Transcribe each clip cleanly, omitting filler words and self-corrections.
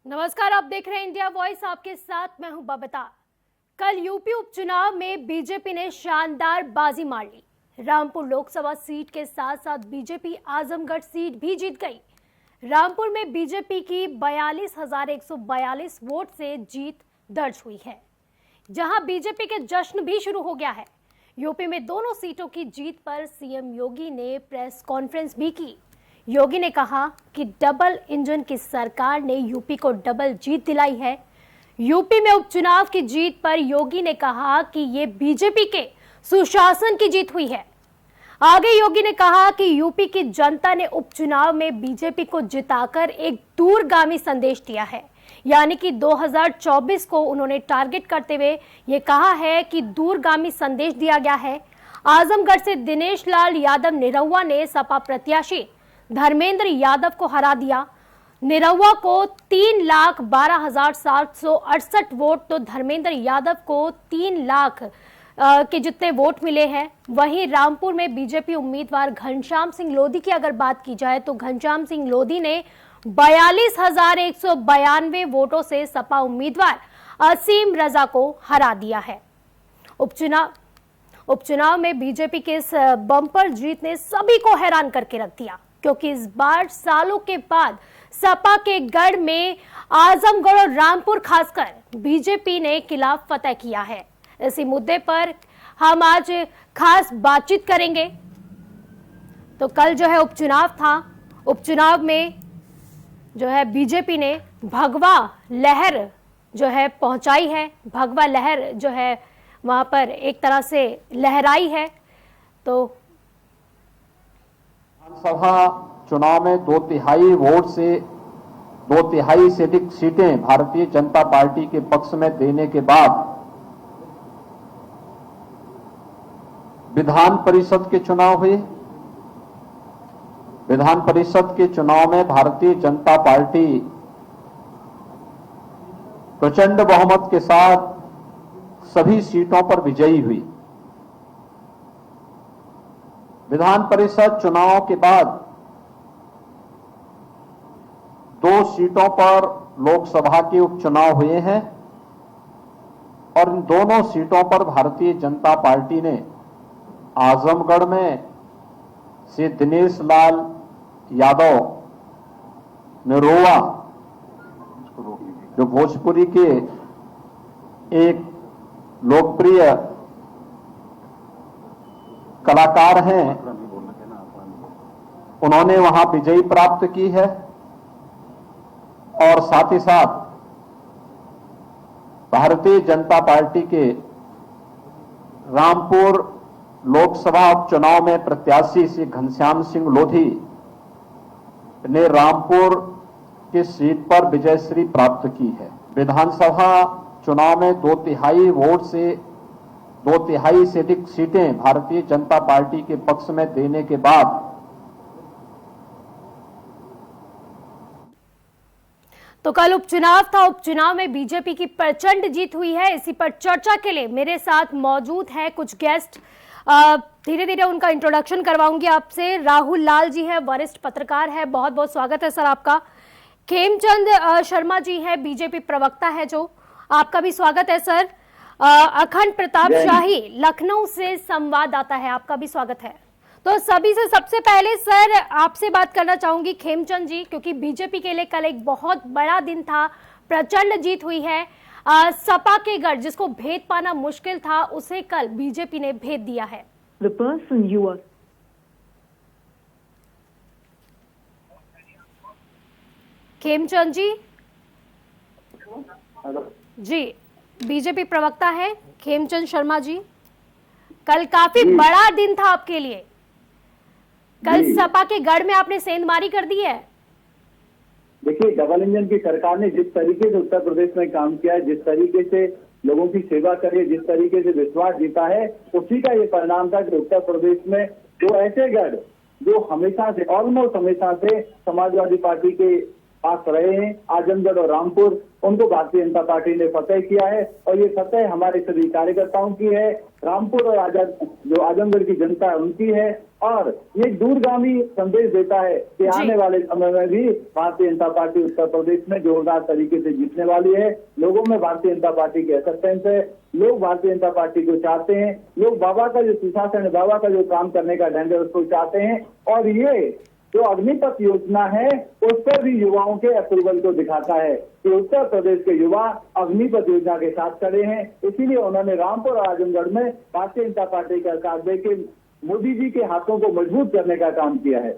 नमस्कार, आप देख रहे हैं इंडिया वॉइस। आपके साथ मैं हूं बबीता। कल यूपी उपचुनाव में बीजेपी ने शानदार बाजी मार ली। रामपुर लोकसभा सीट के साथ साथ बीजेपी आजमगढ़ सीट भी जीत गई। रामपुर में बीजेपी की 42,142 वोट से जीत दर्ज हुई है, जहां बीजेपी के जश्न भी शुरू हो गया है। यूपी में दोनों सीटों की जीत पर सीएम योगी ने प्रेस कॉन्फ्रेंस भी की। योगी ने कहा कि डबल इंजन की सरकार ने यूपी को डबल जीत दिलाई है। यूपी में उपचुनाव की जीत पर योगी ने कहा कि ये बीजेपी के सुशासन की जीत हुई है। आगे योगी ने कहा कि यूपी की जनता ने उपचुनाव में बीजेपी को जिताकर एक दूरगामी संदेश दिया है, यानी कि 2024 को उन्होंने टारगेट करते हुए ये कहा है कि दूरगामी संदेश दिया गया है। आजमगढ़ से दिनेश लाल यादव निरहुआ ने सपा प्रत्याशी धर्मेंद्र यादव को हरा दिया। निरहुआ को 3,12,768 वोट तो धर्मेंद्र यादव को 3 लाख के जितने वोट मिले हैं। वहीं रामपुर में बीजेपी उम्मीदवार घनश्याम सिंह लोधी की अगर बात की जाए तो घनश्याम सिंह लोधी ने 42,192 वोटों से सपा उम्मीदवार असीम रजा को हरा दिया है। उपचुनाव में बीजेपी के इस बम्पर जीत ने सभी को हैरान करके रख दिया, क्योंकि इस बार सालों के बाद सपा के गढ़ में आजमगढ़ और रामपुर खासकर बीजेपी ने किला फतेह किया है। इसी मुद्दे पर हम आज खास बातचीत करेंगे। तो कल जो है उपचुनाव था। उपचुनाव में जो है बीजेपी ने भगवा लहर जो है पहुंचाई है। भगवा लहर जो है वहां पर एक तरह से लहराई है। तो विधानसभा चुनाव में 2/3 वोट से 2/3 से अधिक सीटें भारतीय जनता पार्टी के पक्ष में देने के बाद विधान परिषद के चुनाव हुए। विधान परिषद के चुनाव में भारतीय जनता पार्टी प्रचंड बहुमत के साथ सभी सीटों पर विजयी हुई। विधान परिषद चुनाव के बाद 2 सीटों पर लोकसभा के उपचुनाव हुए हैं और इन दोनों सीटों पर भारतीय जनता पार्टी ने आजमगढ़ में से दिनेश लाल यादव निरहुआ, जो भोजपुरी के एक लोकप्रिय कलाकार हैं, उन्होंने वहां विजयी प्राप्त की है। और साथ ही साथ भारतीय जनता पार्टी के रामपुर लोकसभा उपचुनाव में प्रत्याशी श्री घनश्याम सिंह लोधी ने रामपुर की सीट पर विजयश्री प्राप्त की है। विधानसभा चुनाव में 2/3 वोट से 2/3 से अधिक सीटें भारतीय जनता पार्टी के पक्ष में देने के बाद तो कल उपचुनाव था। उपचुनाव में बीजेपी की प्रचंड जीत हुई है। इसी पर चर्चा के लिए मेरे साथ मौजूद हैं कुछ गेस्ट। धीरे धीरे उनका इंट्रोडक्शन करवाऊंगी आपसे। राहुल लाल जी है, वरिष्ठ पत्रकार है, बहुत बहुत स्वागत है सर आपका। खेमचंद शर्मा जी है, बीजेपी प्रवक्ता है, जो आपका भी स्वागत है सर। अखंड प्रताप शाही लखनऊ से संवाददाता है, आपका भी स्वागत है। तो सभी से सबसे पहले सर आपसे बात करना चाहूंगी खेमचंद जी, क्योंकि बीजेपी के लिए कल एक बहुत बड़ा दिन था, प्रचंड जीत हुई है। सपा के गढ़ जिसको भेद पाना मुश्किल था, उसे कल बीजेपी ने भेद दिया है। खेमचंद जी जी, बीजेपी प्रवक्ता है खेमचंद शर्मा जी, कल काफी बड़ा दिन था आपके लिए। कल सपा के गढ़ में आपने सेंधमारी कर दी है। देखिए, डबल इंजन की सरकार ने जिस तरीके से उत्तर प्रदेश में काम किया है, जिस तरीके से लोगों की सेवा करी, जिस तरीके से विश्वास जीता है, उसी का ये परिणाम था कि उत्तर प्रदेश में जो ऐसे गढ़ जो हमेशा से ऑलमोस्ट हमेशा से समाजवादी पार्टी के पास रहे हैं, आजमगढ़ और रामपुर, उनको भारतीय जनता पार्टी ने फतेह किया है और ये फतेह हमारे सभी कार्यकर्ताओं की है। रामपुर और जो आजमगढ़ की जनता है उनकी है और ये दूरगामी संदेश देता है कि आने वाले समय में भी भारतीय जनता पार्टी उत्तर प्रदेश में जोरदार तरीके से जीतने वाली है। लोगों में भारतीय जनता पार्टी की एक्सेप्टेंस है, लोग भारतीय जनता पार्टी को चाहते हैं, लोग बाबा का जो सुशासन है, बाबा का जो काम करने का ढंग है उसको चाहते हैं और ये जो अग्निपथ योजना है उस पर भी युवाओं के अप्रूवल को दिखाता है कि उत्तर प्रदेश के युवा अग्निपथ योजना के साथ खड़े हैं। इसीलिए उन्होंने रामपुर और आजमगढ़ में भारतीय जनता पार्टी का साथ देकर मोदी जी के हाथों को मजबूत करने का काम किया है।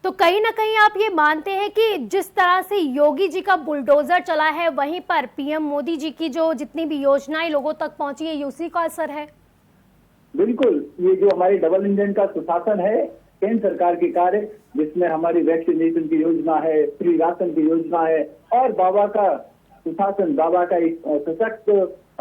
तो कहीं ना कहीं आप ये मानते हैं कि जिस तरह से योगी जी का बुलडोजर चला है वहीं पर पीएम मोदी जी की जो जितनी भी योजनाएं लोगों तक पहुंची है उसी का असर है? बिल्कुल, ये जो हमारी डबल इंजन का सुशासन है, केंद्र सरकार के कार्य जिसमें हमारी वैक्सीनेशन की योजना है, फ्री राशन की योजना है और बाबा का सुशासन, बाबा का एक सशक्त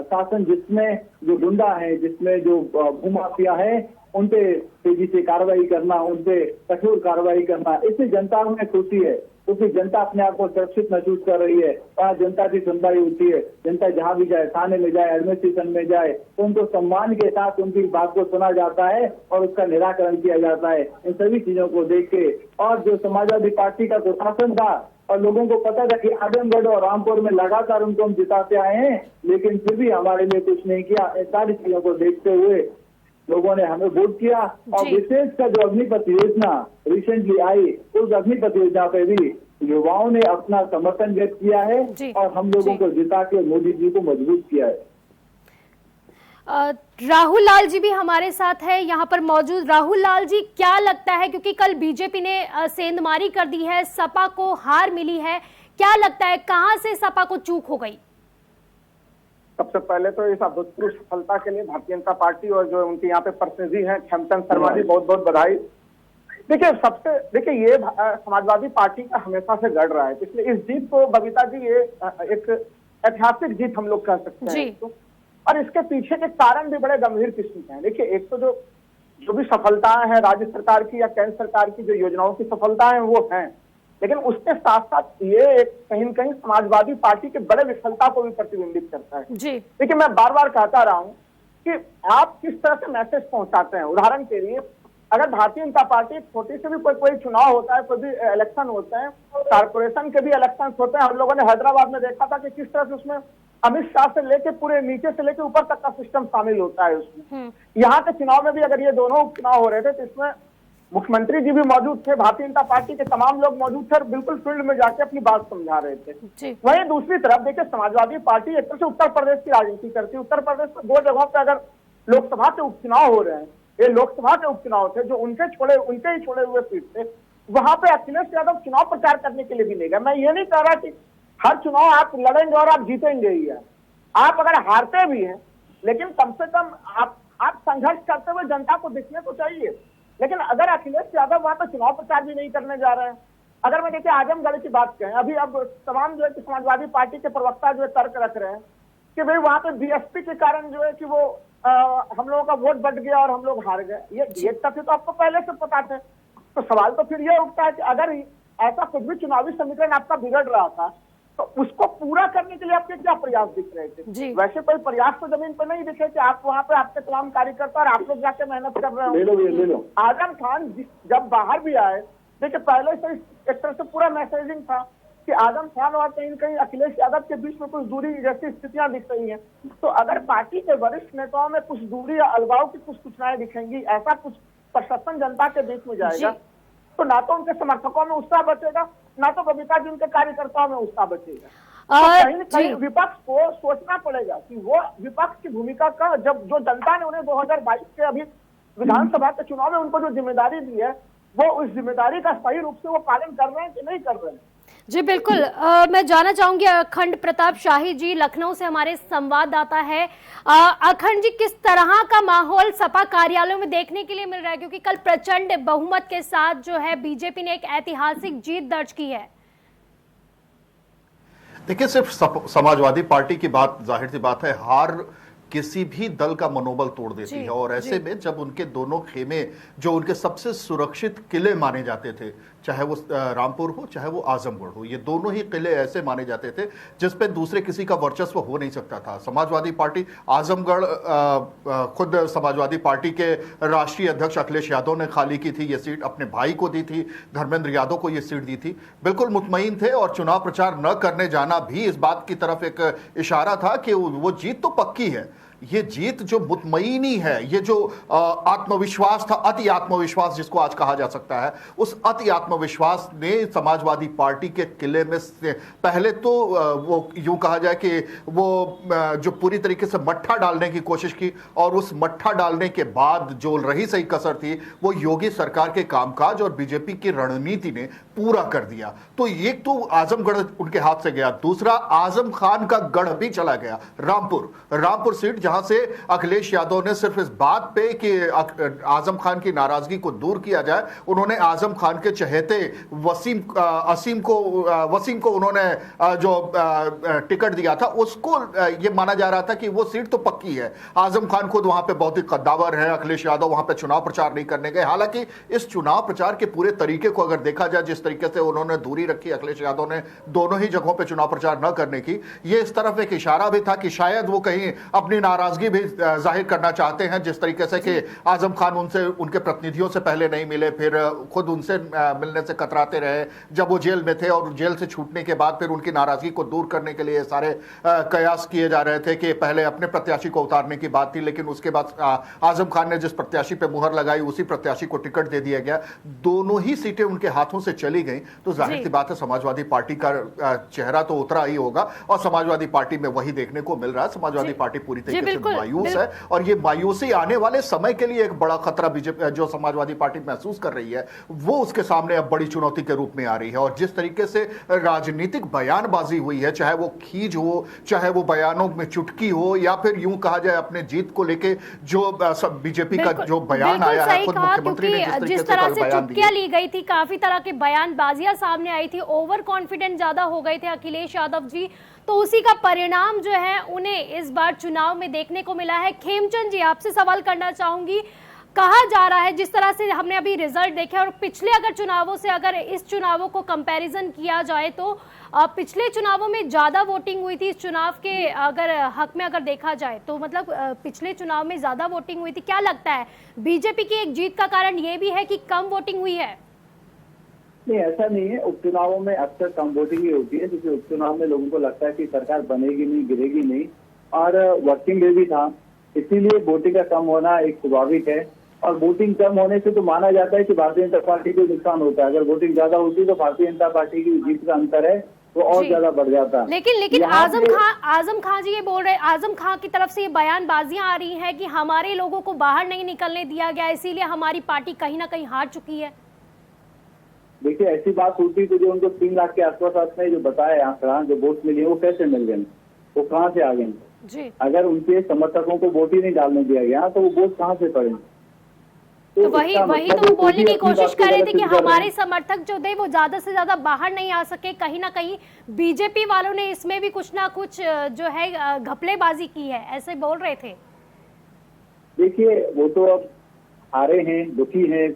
शासन जिसमें जो गुंडा है, जिसमें जो भूमाफिया है उन पे तेजी से कार्रवाई करना, उन पे कठोर कार्रवाई करना, इससे जनता में खुशी है क्योंकि जनता अपने आप को सुरक्षित महसूस कर रही है। वहाँ जनता की सुनवाई होती है, जनता जहाँ भी जाए, थाने में जाए, एडमिनिस्ट्रेशन में जाए तो उनको सम्मान के साथ उनकी बात को सुना जाता है और उसका निराकरण किया जाता है। इन सभी चीजों को देख के और जो समाजवादी पार्टी का प्रशासन था और लोगों को पता था कि आजमगढ़ और रामपुर में लगातार उनको हम जिताते आए हैं लेकिन फिर भी हमारे लिए कुछ नहीं किया, इन सारी चीजों को देखते हुए लोगों ने हमें वोट किया और विशेषकर जो अग्निपथ योजना रिसेंटली आई उस अग्निपथ योजना पे भी युवाओं ने अपना समर्थन व्यक्त किया है और हम लोगों को जिता के मोदी जी को मजबूत किया है। राहुल लाल जी भी हमारे साथ है यहाँ पर मौजूद। राहुल लाल जी, क्या लगता है, क्योंकि कल बीजेपी ने सेंधमारी कर दी है, सपा को हार मिली है, क्या लगता है कहां से सपा को चूक हो गई? सबसे पहले तो इस अभूतपूर्व सफलता के लिए भारतीय जनता पार्टी और जो उनके यहाँ पे प्रतिनिधि हैं खेमचंद शर्मा जी, बहुत बहुत बधाई। देखिए ये समाजवादी पार्टी का हमेशा से गढ़ रहा है, इसलिए इस जीत को बबीता जी ये एक ऐतिहासिक जीत हम लोग कह सकते हैं तो, और इसके पीछे के कारण भी बड़े गंभीर किस्म के हैं। देखिए एक तो जो भी सफलताएं हैं राज्य सरकार की या केंद्र सरकार की जो योजनाओं की सफलताएं वो हैं, लेकिन उसके साथ साथ ये एक कहीं न कहीं समाजवादी पार्टी के बड़े विफलता को भी प्रतिबिंबित करता है। देखिए मैं बार बार कहता रहा हूं कि आप किस तरह से मैसेज पहुंचाते हैं। उदाहरण के लिए अगर भारतीय जनता पार्टी छोटी से भी कोई चुनाव होता है, कोई भी इलेक्शन होते हैं, कारपोरेशन के भी इलेक्शन होते हैं, हम लोगों ने हैदराबाद में देखा था कि किस तरह से उसमें अमित शाह से लेके पूरे नीचे से लेके ऊपर तक का सिस्टम शामिल होता है उसमें। यहाँ के चुनाव में भी अगर ये दोनों उपचुनाव हो रहे थे तो इसमें मुख्यमंत्री जी भी मौजूद थे, भारतीय जनता पार्टी के तमाम लोग मौजूद थे और बिल्कुल फील्ड में जाके अपनी बात समझा रहे थे। वहीं दूसरी तरफ देखिए समाजवादी पार्टी एक तरह से उत्तर प्रदेश की राजनीति करती है। उत्तर प्रदेश में दो जगहों पर अगर लोकसभा के उपचुनाव हो रहे हैं, ये लोकसभा के उपचुनाव थे जो उनके ही छोड़े हुए सीट थे, वहां पे अखिलेश यादव चुनाव प्रचार करने के लिए भी नहीं गए। मैं ये नहीं कह रहा कि हर चुनाव आप लड़ेंगे और आप जीतेंगे ही है, आप अगर हारते भी हैं लेकिन कम से कम आप संघर्ष करते हुए जनता को दिखने को चाहिए। लेकिन अगर अखिलेश यादव वहां पर चुनाव प्रचार भी नहीं करने जा रहे हैं, अगर मैं देखिए आजमगढ़ की बात करें, अभी अब तमाम जो है कि समाजवादी पार्टी के प्रवक्ता जो है तर्क रख रहे हैं कि भाई वहां पे बीएसपी के कारण जो है कि वो हम लोगों का वोट बढ़ गया और हम लोग हार गए। ये तथ्य तो आपको पहले से पता थे। तो सवाल तो फिर ये उठता है कि अगर ऐसा कुछ भी चुनावी समीकरण आपका बिगड़ रहा था तो उसको पूरा करने के लिए आपके क्या प्रयास दिख रहे थे? वैसे कोई प्रयास तो जमीन पर नहीं दिखे कि आप वहां पे आपके तमाम कार्यकर्ता और आप लोग जाके मेहनत कर रहे हो। आजम खान जब बाहर भी आए, देखिए पहले से एक तरह से पूरा मैसेजिंग था कि आजम खान और कहीं कहीं अखिलेश यादव के बीच में कुछ दूरी जैसी स्थितियां दिख रही हैं। तो अगर पार्टी के वरिष्ठ नेताओं में कुछ दूरी या अलगाव की कुछ सूचनाएं दिखेंगी, ऐसा कुछ प्रशासन जनता के बीच में जाएगा तो ना तो उनके समर्थकों में उत्साह बचेगा, ना तो बबीता जी उनके कार्यकर्ताओं में उत्साह बचेगा। तो कहीं न कहीं विपक्ष को सोचना पड़ेगा कि वो विपक्ष की भूमिका का जो जनता ने उन्हें 2022 के अभी विधानसभा के चुनाव में उनको जो जिम्मेदारी दी है वो उस जिम्मेदारी का सही रूप से वो पालन कर रहे हैं कि नहीं कर रहे हैं। जी बिल्कुल। मैं जानना चाहूंगी अखंड प्रताप शाही जी लखनऊ से हमारे संवाददाता है। अखंड जी, किस तरह का माहौल सपा कार्यालयों में देखने के लिए मिल रहा है, क्योंकि कल प्रचंड बहुमत के साथ जो है बीजेपी ने एक ऐतिहासिक जीत दर्ज की है? देखिए सिर्फ समाजवादी पार्टी की बात, जाहिर सी बात है हार किसी भी दल का मनोबल तोड़ देती है। और ऐसे में जब उनके दोनों खेमे जो उनके सबसे सुरक्षित किले माने जाते थे, चाहे वो रामपुर हो चाहे वो आजमगढ़ हो, ये दोनों ही किले ऐसे माने जाते थे जिस पे दूसरे किसी का वर्चस्व हो नहीं सकता था। समाजवादी पार्टी आजमगढ़, खुद समाजवादी पार्टी के राष्ट्रीय अध्यक्ष अखिलेश यादव ने खाली की थी ये सीट, अपने भाई को दी थी, धर्मेंद्र यादव को ये सीट दी थी, बिल्कुल मुतमईन थे। और चुनाव प्रचार न करने जाना भी इस बात की तरफ एक इशारा था कि वो जीत तो पक्की है। ये जीत जो मुतमईनी है, ये जो आत्मविश्वास था, अति आत्मविश्वास जिसको आज कहा जा सकता है, उस अति आत्मविश्वास ने समाजवादी पार्टी के किले में से पहले तो वो यूं कहा जाए कि वो जो पूरी तरीके से मट्ठा डालने की कोशिश की, और उस मट्ठा डालने के बाद जो रही सही कसर थी वो योगी सरकार के कामकाज और बीजेपी की रणनीति ने पूरा कर दिया। तो एक तो आजमगढ़ उनके हाथ से गया, दूसरा आजम खान का गढ़ भी चला गया, रामपुर सीट, जहां से अखिलेश यादव ने सिर्फ इस बात पे कि आजम खान की नाराजगी को दूर किया जाए, उन्होंने आजम खान के चहेते वसीम को उन्होंने जो टिकट दिया था, उसको ये माना जा रहा था कि वो सीट तो पक्की है। आजम खान खुद वहां पे बहुत ही कद्दावर है, अखिलेश यादव वहां पे चुनाव प्रचार नहीं करने गए। हालांकि इस चुनाव प्रचार के पूरे तरीके को अगर देखा जाए, जिस तरीके से उन्होंने दूरी रखी अखिलेश यादव ने दोनों ही जगहों पे चुनाव प्रचार न करने की, ये इस तरफ एक इशारा भी था कि शायद वो कहीं अपनी नाराजगी भी जाहिर करना चाहते हैं, जिस तरीके से कि आजम खान उनके प्रतिनिधियों से पहले नहीं मिले, फिर खुद उनसे मिलने से कतराते रहे जब वो जेल में थे, और जेल से छूटने के बाद फिर उनकी नाराजगी को दूर करने के लिए सारे कयास किए जा रहे थे कि पहले अपने प्रत्याशी को उतारने की बात थी, लेकिन उसके बाद आजम खान ने जिस प्रत्याशी पे मुहर लगाई उसी प्रत्याशी को टिकट दे दिया गया। दोनों ही सीटें उनके हाथों से चली गई, तो जाहिर सी बात है समाजवादी पार्टी का चेहरा तो उतरा ही होगा, और समाजवादी पार्टी में वही देखने को मिल रहा है। समाजवादी पार्टी पूरी तरीके से मायूस है, और ये मायूसी आने वाले समय के लिए एक बड़ा खतरा बीजेपी जो समाजवादी पार्टी महसूस कर रही है, वो उसके सामने अब बड़ी चुनौती के रूप में आ रही है। और जिस तरीके से राजनीतिक बयानबाजी हुई है, चाहे वो खींच हो, चाहे वो बयानों में चुटकी हो, या फिर यूं कहा जाए अपने जीत को लेके जो बीजेपी का जो बयान आया है, खुद मुख्यमंत्री ने जिस तरह से चुटकियां ली गई थी, काफी तरह के बयानबाजियां सामने आई थी, ओवर कॉन्फिडेंट ज्यादा हो गए थे अखिलेश यादव जी, तो उसी का परिणाम जो है उन्हें इस बार चुनाव में देखने को मिला है। खेमचंद जी, आपसे सवाल करना चाहूंगी, कहा जा रहा है जिस तरह से हमने अभी रिजल्ट देखे और पिछले अगर चुनावों से अगर इस चुनावों को कंपैरिजन किया जाए तो पिछले चुनावों में ज्यादा वोटिंग हुई थी, इस चुनाव के अगर हक में अगर देखा जाए तो मतलब पिछले चुनाव में ज्यादा वोटिंग हुई थी। क्या लगता है बीजेपी की एक जीत का कारण ये भी है कि कम वोटिंग हुई है? नहीं, ऐसा नहीं है। उपचुनावों में अक्सर कम वोटिंग ही होती है, क्योंकि उपचुनाव में लोगों को लगता है कि सरकार बनेगी नहीं, गिरेगी नहीं, और वर्किंग डे भी था, इसीलिए वोटिंग का कम होना एक स्वाभाविक है। और वोटिंग कम होने से तो माना जाता है कि भारतीय जनता पार्टी को नुकसान होता है। अगर वोटिंग ज्यादा होती तो भारतीय जनता पार्टी की जीत का अंतर है वो और ज्यादा बढ़ जाता है। लेकिन आजम खान जी ये बोल रहे, आजम खान की तरफ से ये बयानबाजियां आ रही हैं कि हमारे लोगों को बाहर नहीं निकलने दिया गया, इसीलिए हमारी पार्टी कहीं ना कहीं हार चुकी है। देखिए, ऐसी बात होती तो जो उनको 3 लाख के आसपास आपने जो बताया आंकड़ा, जो वोट मिले वो कैसे मिल गए, वो कहाँ से आ गए? अगर उनके समर्थकों को वोट ही नहीं डालने दिया गया तो वो वोट कहाँ से पड़े? तो वही तो बोलने की कोशिश कर रहे थे कि हमारे समर्थक जो थे वो ज्यादा से ज्यादा बाहर नहीं आ सके, कहीं ना कहीं बीजेपी वालों ने इसमें भी कुछ ना कुछ जो है घपलेबाजी की है, ऐसे बोल रहे थे। देखिए, वो तो अब हारे हैं, दुखी हैं,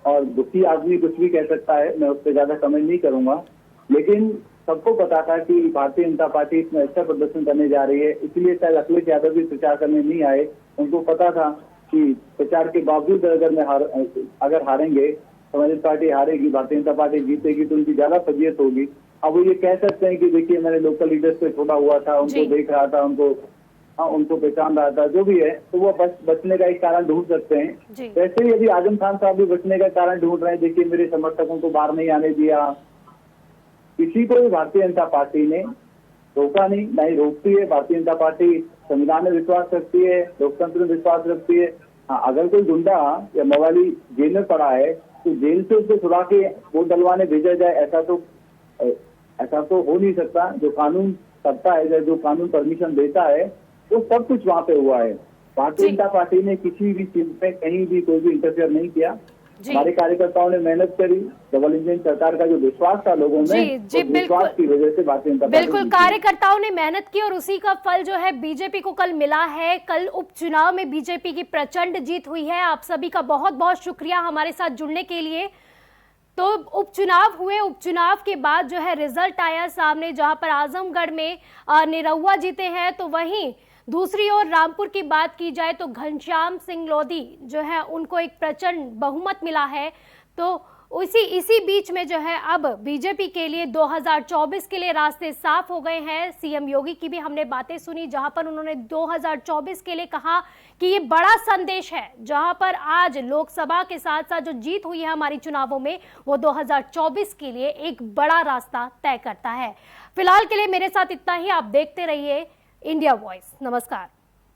और दुखी आदमी कुछ भी कह सकता है, मैं उस पर ज्यादा कमेंट नहीं करूंगा। लेकिन सबको पता था कि भारतीय जनता पार्टी इसमें अच्छा प्रदर्शन करने जा रही है, इसलिए शायद अखिलेश यादव भी प्रचार करने नहीं आए। उनको पता था कि प्रचार के बावजूद अगर हारेंगे, समाजवादी पार्टी हारेगी, भारतीय जनता पार्टी जीतेगी, तो उनकी ज्यादा फजीयत होगी। अब वो ये कह सकते हैं कि देखिए मैंने लोकल लीडर्स पे छोड़ा हुआ था, उनको देख रहा था, उनको पहचान रहा था, जो भी है, तो वो बचने का एक कारण ढूंढ सकते हैं। वैसे ही यदि आजम खान साहब भी बचने का कारण ढूंढ रहे हैं, देखिए मेरे समर्थकों को बाहर नहीं आने दिया, किसी को भी भारतीय जनता पार्टी ने रोका नहीं, ना ही रोकती है। भारतीय जनता पार्टी संविधान में विश्वास रखती है, लोकतंत्र में विश्वास रखती है। हाँ, अगर कोई गुंडा या मवाली जेल में पड़ा है तो जेल से उसको छुड़ा के वोट डलवाने भेजा जाए, ऐसा तो हो नहीं सकता। जो कानून करता है, जो कानून परमिशन देता है, वो सब कुछ वहाँ पे हुआ है। भारतीय जनता पार्टी ने किसी भी चीज में कहीं भी कोई भी इंटरफेयर नहीं किया। जी। हमारे कार्यकर्ताओं ने मेहनत करी, डबल इंजन सरकार का जो विश्वास था लोगों में, जी, जी, उस विश्वास की वजह से भारतीय जनता पार्टी बिल्कुल जीती। कार्यकर्ताओं ने मेहनत की और उसी का फल जो है बीजेपी को कल मिला है। कल उपचुनाव में बीजेपी की प्रचंड जीत हुई है। आप सभी का बहुत बहुत शुक्रिया हमारे साथ जुड़ने के लिए। तो उपचुनाव हुए, उपचुनाव के बाद जो है रिजल्ट आया सामने, जहां पर आजमगढ़ में निरहुआ जीते हैं, तो वहीं दूसरी ओर रामपुर की बात की जाए तो घनश्याम सिंह लोधी जो है उनको एक प्रचंड बहुमत मिला है। तो इसी बीच में जो है अब बीजेपी के लिए 2024 के लिए रास्ते साफ हो गए हैं। सीएम योगी की भी हमने बातें सुनी, जहां पर उन्होंने 2024 के लिए कहा कि ये बड़ा संदेश है, जहां पर आज लोकसभा के साथ साथ जो जीत हुई है हमारी चुनावों में, वो 2024 के लिए एक बड़ा रास्ता तय करता है। फिलहाल के लिए मेरे साथ इतना ही। आप देखते रहिए इंडिया वॉइस। नमस्कार।